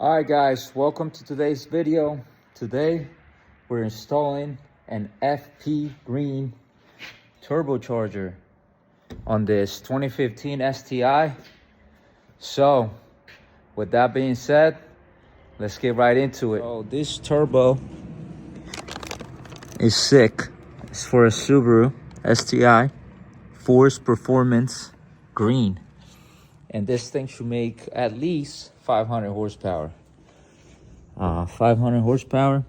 All right, guys, welcome to today's video. Today we're installing an FP green turbocharger on this 2015 STI. So with that being said, let's get right into it. So this turbo is sick. It's for a Subaru STI Force Performance Green, and this thing should make at least 500 horsepower. 500 horsepower.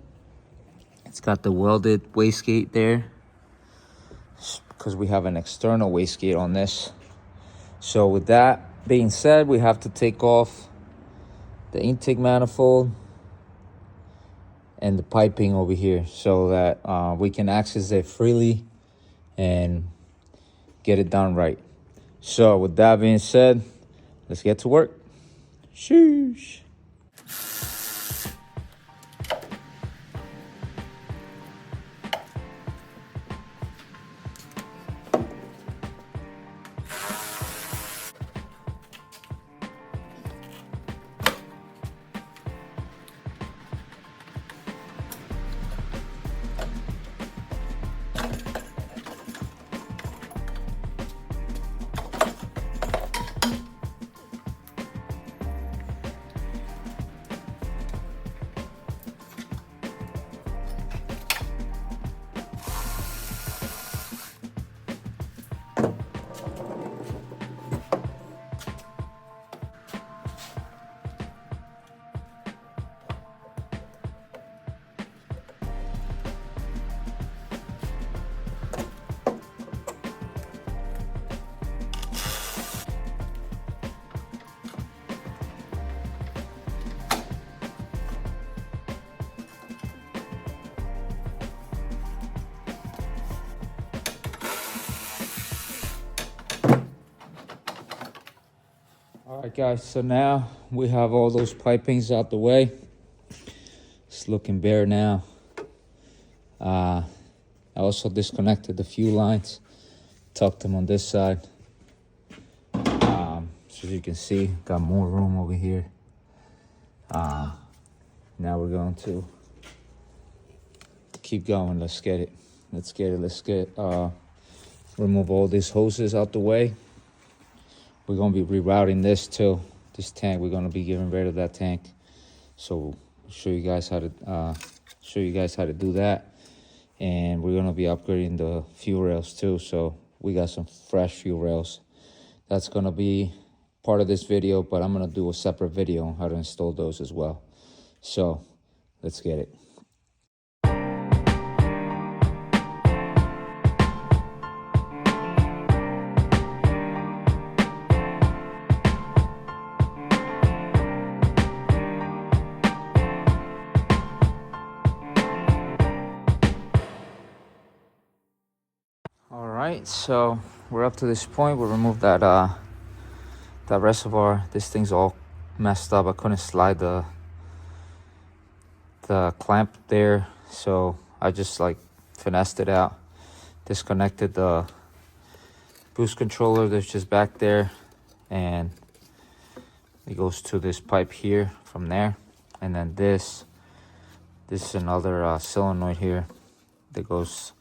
It's got the welded wastegate there because we have an external wastegate on this. So with that being said, we have to take off the intake manifold and the piping over here so that we can access it freely and get it done right. So with that being said, let's get to work. Sheesh. All right, guys, so now we have all those pipings out the way. It's looking bare now. I also disconnected the fuel lines, tucked them on this side. So as you can see, got more room over here. Now we're going to keep going. Let's get it. Remove all these hoses out the way. We're gonna be rerouting this too. This tank, we're gonna be getting rid of that tank. So we'll show you guys how to do that. And we're gonna be upgrading the fuel rails too. So we got some fresh fuel rails. That's gonna be part of this video, but I'm gonna do a separate video on how to install those as well. So let's get it. Alright, so we're up to this point. We'll remove that reservoir. This thing's all messed up. I couldn't slide the clamp there, so I just like finessed it out. Disconnected the boost controller that's just back there, and it goes to this pipe here from there. And then this is another solenoid here that goes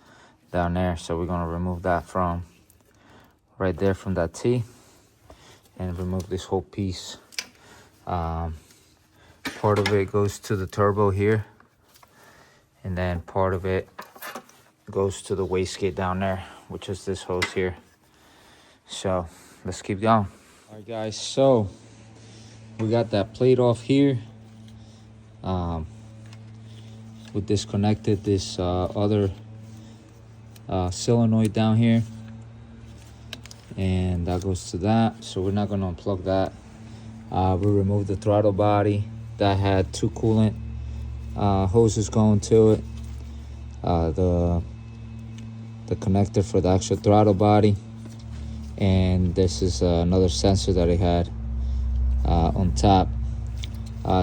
down there, so we're going to remove that from right there from that T and remove this whole piece. Part of it goes to the turbo here, and then part of it goes to the wastegate down there, which is this hose here. So let's keep going. All right, guys, so we got that plate off here. We disconnected this other solenoid down here, and that goes to that, so we're not going to unplug that. We removed the throttle body that had two coolant hoses going to it, the connector for the actual throttle body, and this is another sensor that it had on top.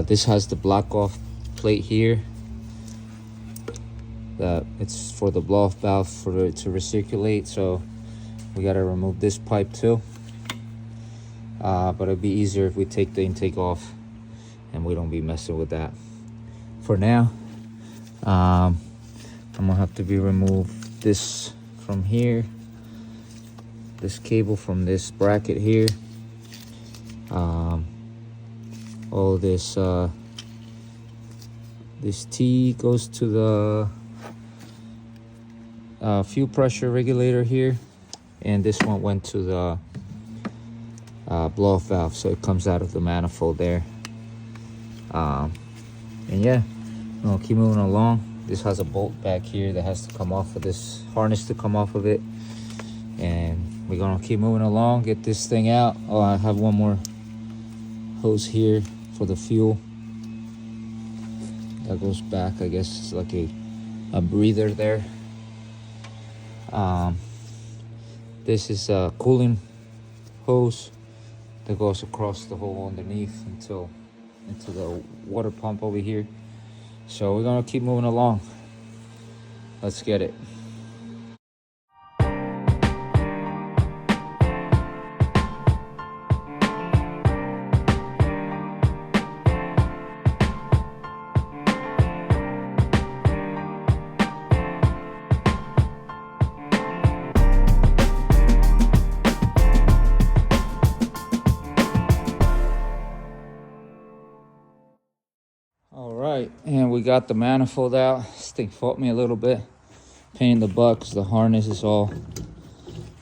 This has the block off plate here. That it's for the blow off valve for it to recirculate, so we got to remove this pipe too. But it'd be easier if we take the intake off and we don't be messing with that. For now, I'm gonna have to remove this from here, this cable from this bracket here. All this this T goes to the fuel pressure regulator here, and this one went to the blow-off valve, so it comes out of the manifold there. And yeah, we'll keep moving along. This has a bolt back here that has to come off of this harness to come off of it, and we're gonna keep moving along, get this thing out. Oh, I have one more hose here for the fuel that goes back. I guess it's like a breather there. This is a cooling hose that goes across the hole underneath into the water pump over here. So we're gonna keep moving along. Let's get it. All right, and we got the manifold out. This thing fought me a little bit. Pain in the butt because the harness is all,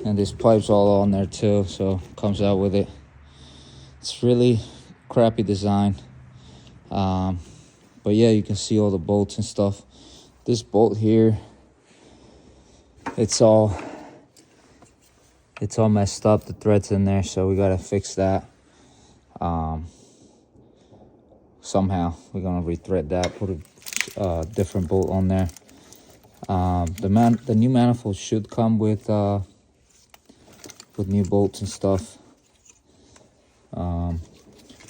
and this pipe's all on there too, so it comes out with it. It's really crappy design. But yeah, you can see all the bolts and stuff. This bolt here, it's all messed up. The thread's in there, so we gotta fix that. Somehow we're gonna rethread that, put a different bolt on there. The new manifold should come with new bolts and stuff. But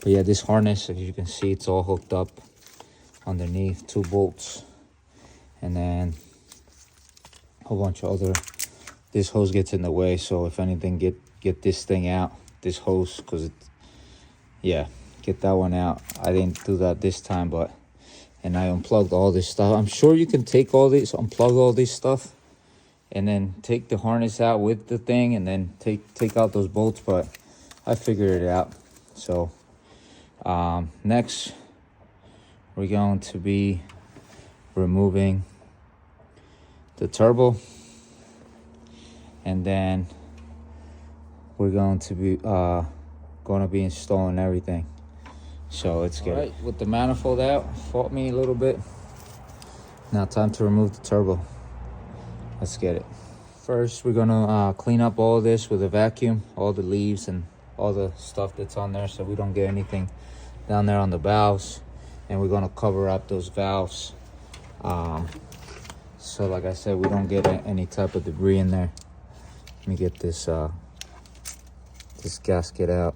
yeah, this harness, as you can see, it's all hooked up underneath, 2 bolts, and then a whole bunch of other. This hose gets in the way, so if anything, get this thing out, this hose, because yeah, get that one out. I didn't do that this time, and I unplugged all this stuff. I'm sure you can take all this, unplug all this stuff, and then take the harness out with the thing, and then take out those bolts, but I figured it out. So next we're going to be removing the turbo, and then we're going to be installing everything. So let's get it. With the manifold out, fought me a little bit. Now time to remove the turbo. Let's get it. First, we're gonna clean up all this with a vacuum, all the leaves and all the stuff that's on there, so we don't get anything down there on the valves. And we're gonna cover up those valves, so like I said, we don't get any type of debris in there. Let me get this gasket out.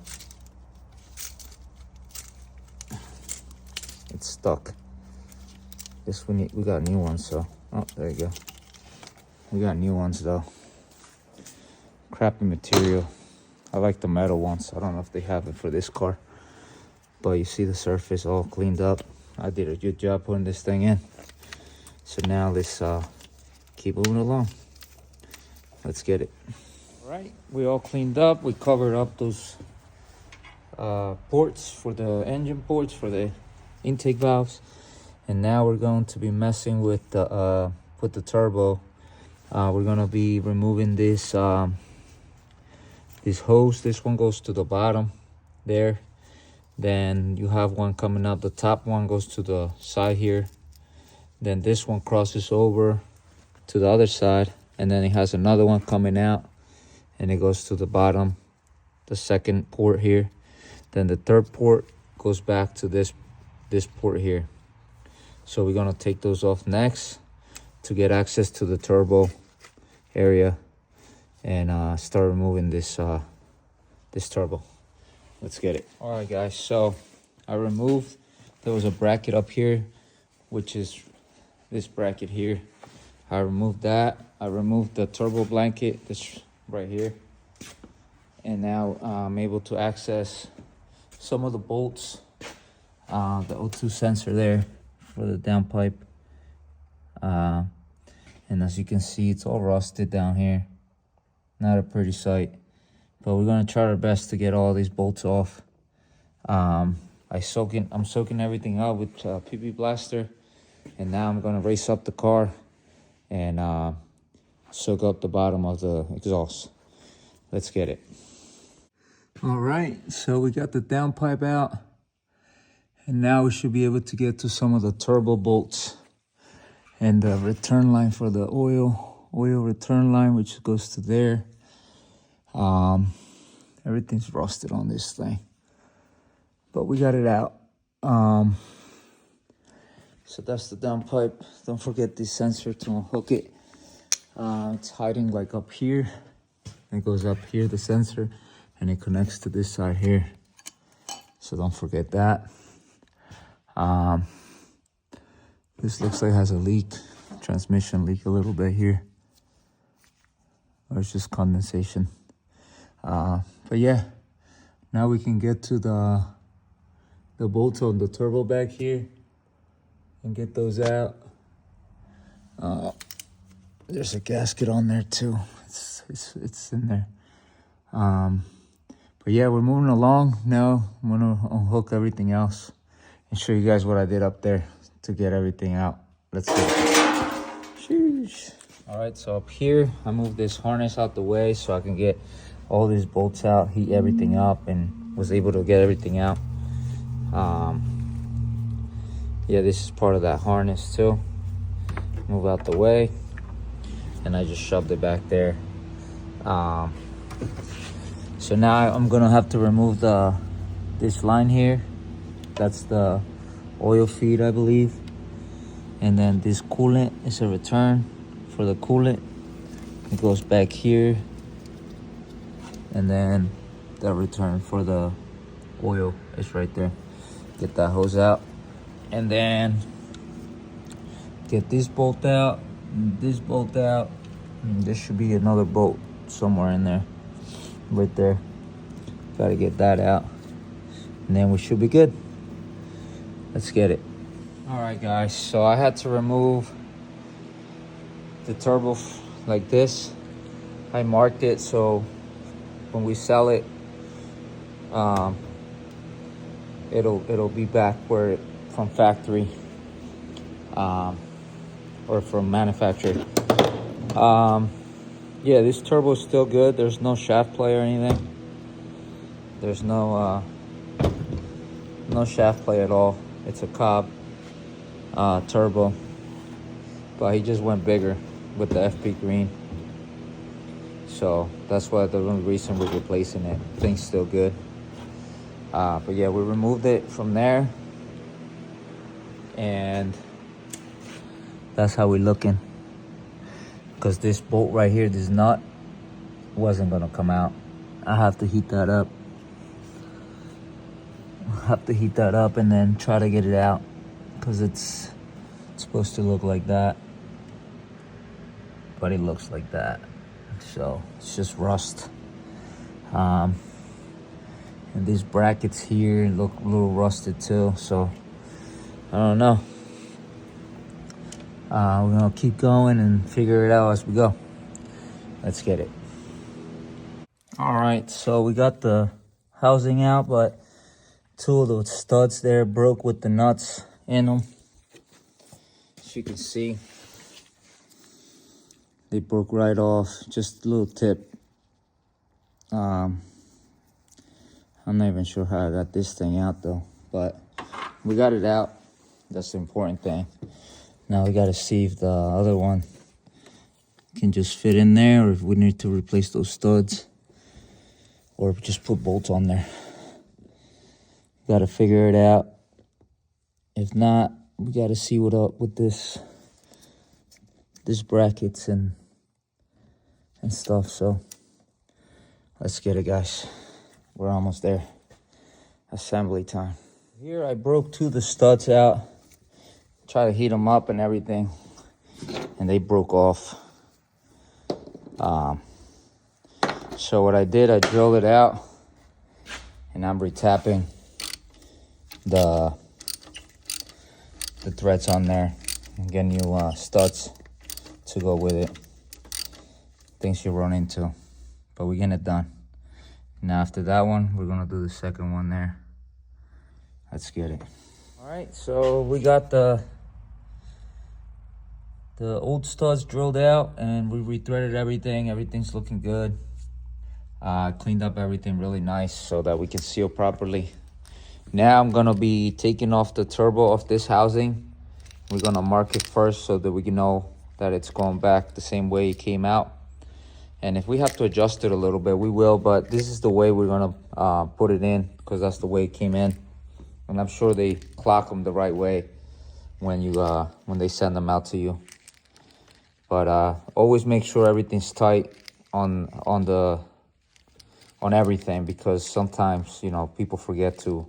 It's stuck. This we got new ones, so oh, there you go. We got new ones though. Crappy material. I like the metal ones. I don't know if they have it for this car, but you see the surface all cleaned up. I did a good job putting this thing in. So now let's keep moving along. Let's get it. All right, we all cleaned up. We covered up those ports for the engine ports for the intake valves, and now we're going to be messing with the turbo. We're gonna be removing this this hose. This one goes to the bottom there. Then you have one coming out. The top one goes to the side here. Then this one crosses over to the other side, and then it has another one coming out, and it goes to the bottom, the second port here. Then the third port goes back to this port here. So we're gonna take those off next to get access to the turbo area and start removing this turbo. Let's get it. All right, guys, so I removed, there was a bracket up here, which is this bracket here. I removed that. I removed the turbo blanket, this right here, and now I'm able to access some of the bolts. the O2 sensor there for the downpipe. And as you can see, it's all rusted down here. Not a pretty sight, but we're gonna try our best to get all these bolts off. I'm soaking everything up with PB Blaster, and now I'm gonna race up the car and soak up the bottom of the exhaust. Let's get it. All right, so we got the downpipe out, and now we should be able to get to some of the turbo bolts and the return line for the oil return line, which goes to there. Everything's rusted on this thing, but we got it out. So that's the downpipe. Don't forget this sensor to unhook it. It's hiding like up here. It goes up here, the sensor, and it connects to this side here. So don't forget that. This looks like it has a leak, transmission leak a little bit here. Or it's just condensation. But yeah, now we can get to the bolts on the turbo back here and get those out. There's a gasket on there too. It's in there. But yeah, we're moving along now. I'm gonna unhook everything else and show you guys what I did up there to get everything out. Let's see. Sheesh. All right, so up here, I moved this harness out the way so I can get all these bolts out, heat everything up, and was able to get everything out. Yeah, this is part of that harness too. Move out the way, and I just shoved it back there. So now I'm gonna have to remove this line here. That's the oil feed, I believe. And then this coolant is a return for the coolant. It goes back here. And then the return for the oil is right there. Get that hose out. And then get this bolt out, and this bolt out. And there should be another bolt somewhere in there. Right there. Gotta get that out. And then we should be good. Let's get it. All right, guys, so I had to remove the turbo like this. I marked it so when we sell it, it'll be back where from factory, or from manufacturer. Yeah, this turbo is still good. There's no shaft play or anything. There's no shaft play at all. It's a Cobb turbo, but he just went bigger with the FP green. So that's why the only reason we're replacing it. Thing's still good. But yeah, we removed it from there, and that's how we're looking. Because this bolt right here, this nut, wasn't gonna come out. I have to heat that up. And then try to get it out, because it's supposed to look like that, but it looks like that. So it's just rust. And these brackets here look a little rusted too, so I don't know. We're gonna keep going and figure it out as we go. Let's get it. All right, so we got the housing out, but two of those studs there broke with the nuts in them. As you can see, they broke right off. Just a little tip. I'm not even sure how I got this thing out though, but we got it out. That's the important thing. Now we gotta see if the other one can just fit in there, or if we need to replace those studs, or just put bolts on there. Gotta figure it out. If not, we gotta see what up with this brackets and stuff. So let's get it, guys. We're almost there. Assembly time. Here I broke two of the studs out. Try to heat them up and everything, and they broke off. So what I did, I drilled it out, and I'm retapping the the threads on there and get new studs to go with it. Things you run into, but we're getting it done. Now after that one, we're gonna do the second one there. Let's get it. All right, so we got the old studs drilled out and we rethreaded everything. Everything's looking good. Cleaned up everything really nice so that we can seal properly. Now I'm gonna be taking off the turbo of this housing. We're gonna mark it first so that we can know that it's going back the same way it came out. And if we have to adjust it a little bit, we will, but this is the way we're gonna put it in because that's the way it came in. And I'm sure they clock them the right way when they send them out to you. But always make sure everything's tight on everything, because sometimes, you know, people forget to.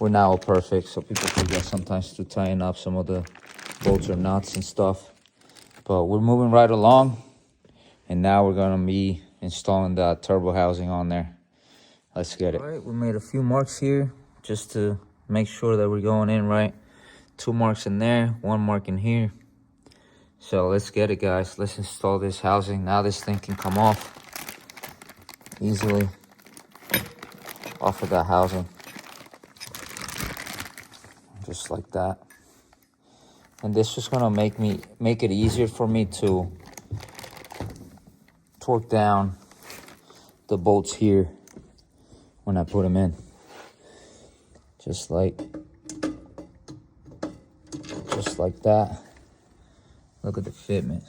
We're not all perfect, so people forget sometimes to tighten up some of the bolts or nuts and stuff. But we're moving right along. And now we're gonna be installing the turbo housing on there. Let's get it. All right, we made a few marks here just to make sure that we're going in right. 2 marks in there, 1 mark in here. So let's get it, guys. Let's install this housing. Now this thing can come off easily off of that housing. Just like that. And this is gonna make it easier for me to torque down the bolts here when I put them in. Just like that. Look at the fitment.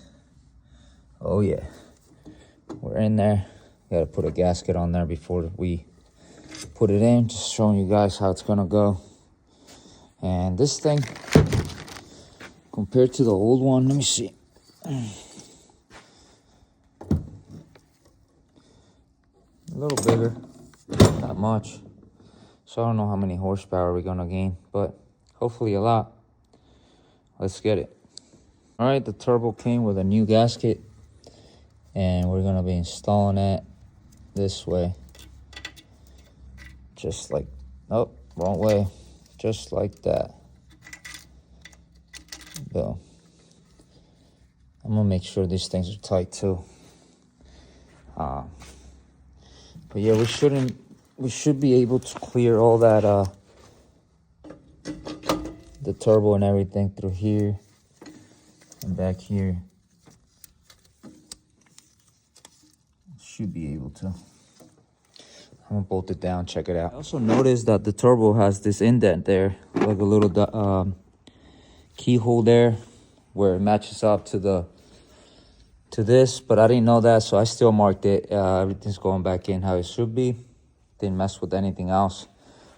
Oh yeah, we're in there. Gotta put a gasket on there before we put it in. Just showing you guys how it's gonna go. And this thing, compared to the old one, let me see. A little bigger, not much. So I don't know how many horsepower we're gonna gain, but hopefully a lot. Let's get it. All right, the turbo came with a new gasket, and we're gonna be installing it this way. Just like, oh, wrong way. Just like that. Boom. I'm gonna make sure these things are tight too. But yeah, we should be able to clear all that, the turbo and everything through here and back here. Should be able to. I'm gonna bolt it down, check it out. I also noticed that the turbo has this indent there, like a little keyhole there where it matches up to this, but I didn't know that, so I still marked it. Everything's going back in how it should be. Didn't mess with anything else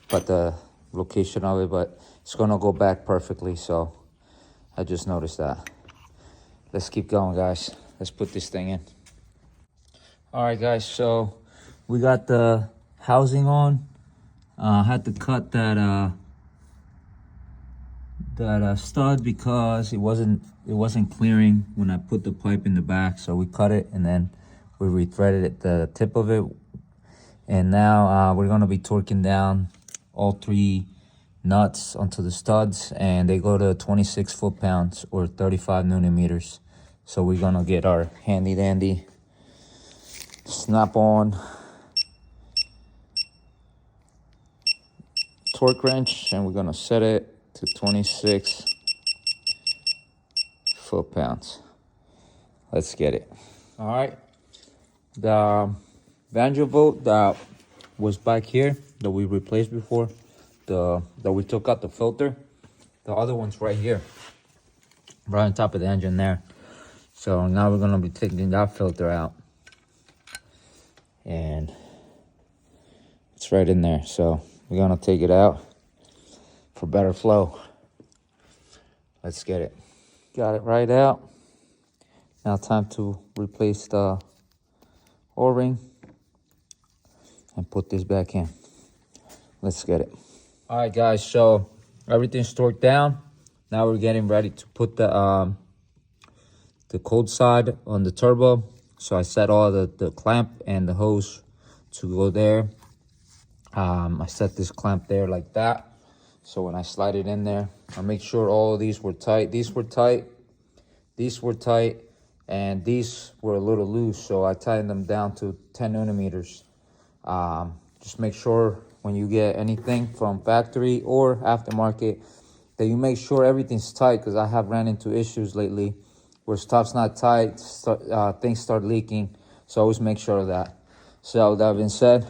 but the location of it, but it's gonna go back perfectly, so I just noticed that. Let's keep going, guys. Let's put this thing in. All right, guys, so we got the housing on. I had to cut that stud because it wasn't clearing when I put the pipe in the back, so we cut it and then we rethreaded it, the tip of it. And now we're gonna be torquing down all 3 nuts onto the studs, and they go to 26 foot-pounds or 35 Newton meters. So we're gonna get our handy dandy snap on torque wrench, and we're gonna set it to 26 foot-pounds. Let's get it. All right, the banjo bolt that was back here that we replaced before, that we took out the filter, the other one's right here, right on top of the engine there. So now we're gonna be taking that filter out, and it's right in there. So we're gonna take it out for better flow. Let's get it. Got it right out. Now time to replace the O-ring and put this back in. Let's get it. All right, guys, so everything's torqued down. Now we're getting ready to put the cold side on the turbo. So I set all the clamp and the hose to go there. I set this clamp there like that, So when I slide it in there, I make sure all of these were tight. These were tight, these were tight, and these were a little loose, so I tightened them down to 10 millimeters. Just make sure when you get anything from factory or aftermarket that you make sure everything's tight, because I have ran into issues lately where stuff's not tight, things start leaking. So always make sure of that. So with that being said,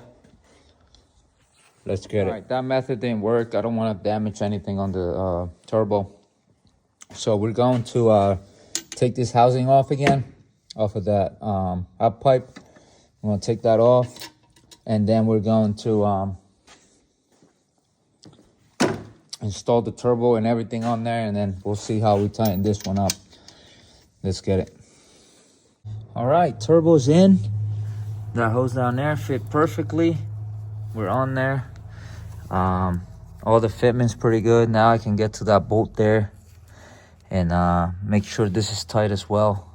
let's get it. All right, that method didn't work. I don't want to damage anything on the turbo. So we're going to take this housing off again, off of that up pipe. I'm going to take that off, and then we're going to install the turbo and everything on there, and then we'll see how we tighten this one up. Let's get it. All right, turbo's in. That hose down there fit perfectly. We're on there. All the fitment's pretty good. Now I can get to that bolt there and make sure this is tight as well,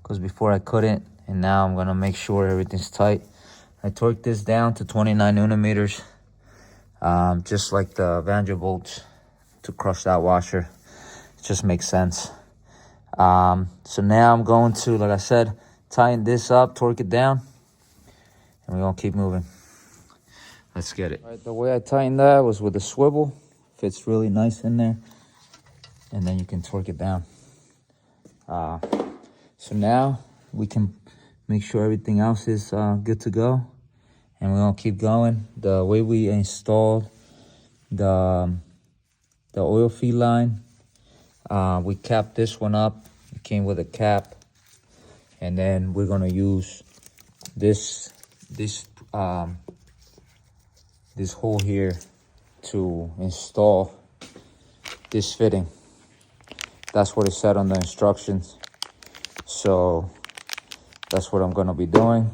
because before I couldn't, and now I'm gonna make sure everything's tight. I torqued this down to 29 millimeters, just like the Vanderbolts, to crush that washer. It just makes sense. So now I'm going to, like I said, tighten this up, torque it down, and we're gonna keep moving. Let's get it. All right, the way I tightened that was with a swivel. Fits really nice in there, and then you can torque it down. So now we can make sure everything else is good to go, and we're gonna keep going. The way we installed the oil feed line, we capped this one up. It came with a cap, and then we're gonna use this hole here to install this fitting. That's what it said on the instructions. So that's what I'm gonna be doing.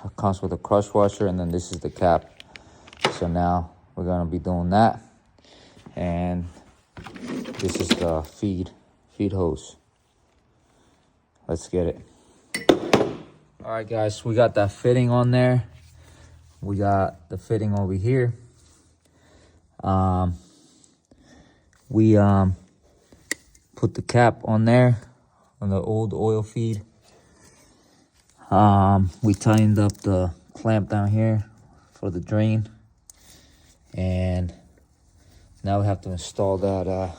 It comes with a crush washer, and then this is the cap. So now we're gonna be doing that. And this is the feed hose. Let's get it. All right, guys, we got that fitting on there. We got the fitting over here. We put the cap on there on the old oil feed. We tightened up the clamp down here for the drain, and now we have to install that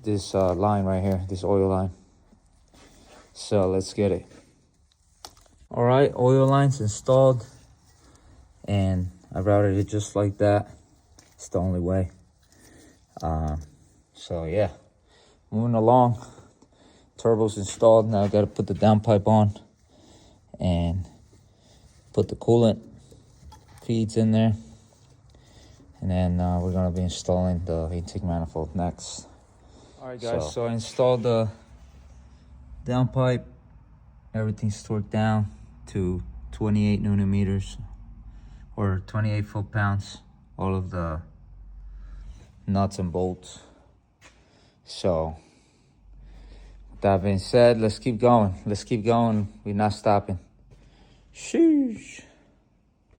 this line right here, this oil line. So let's get it. All right, oil line's installed, and I routed it just like that. It's the only way. So yeah, moving along. Turbo's installed. Now I got to put the downpipe on and put the coolant feeds in there, and then we're gonna be installing the intake manifold next. All right, guys. So I installed the downpipe. Everything's torqued down to 28 Newton meters, or 28 foot-pounds. All of the nuts and bolts. So that being said, let's keep going. Let's keep going. We're not stopping. Sheesh.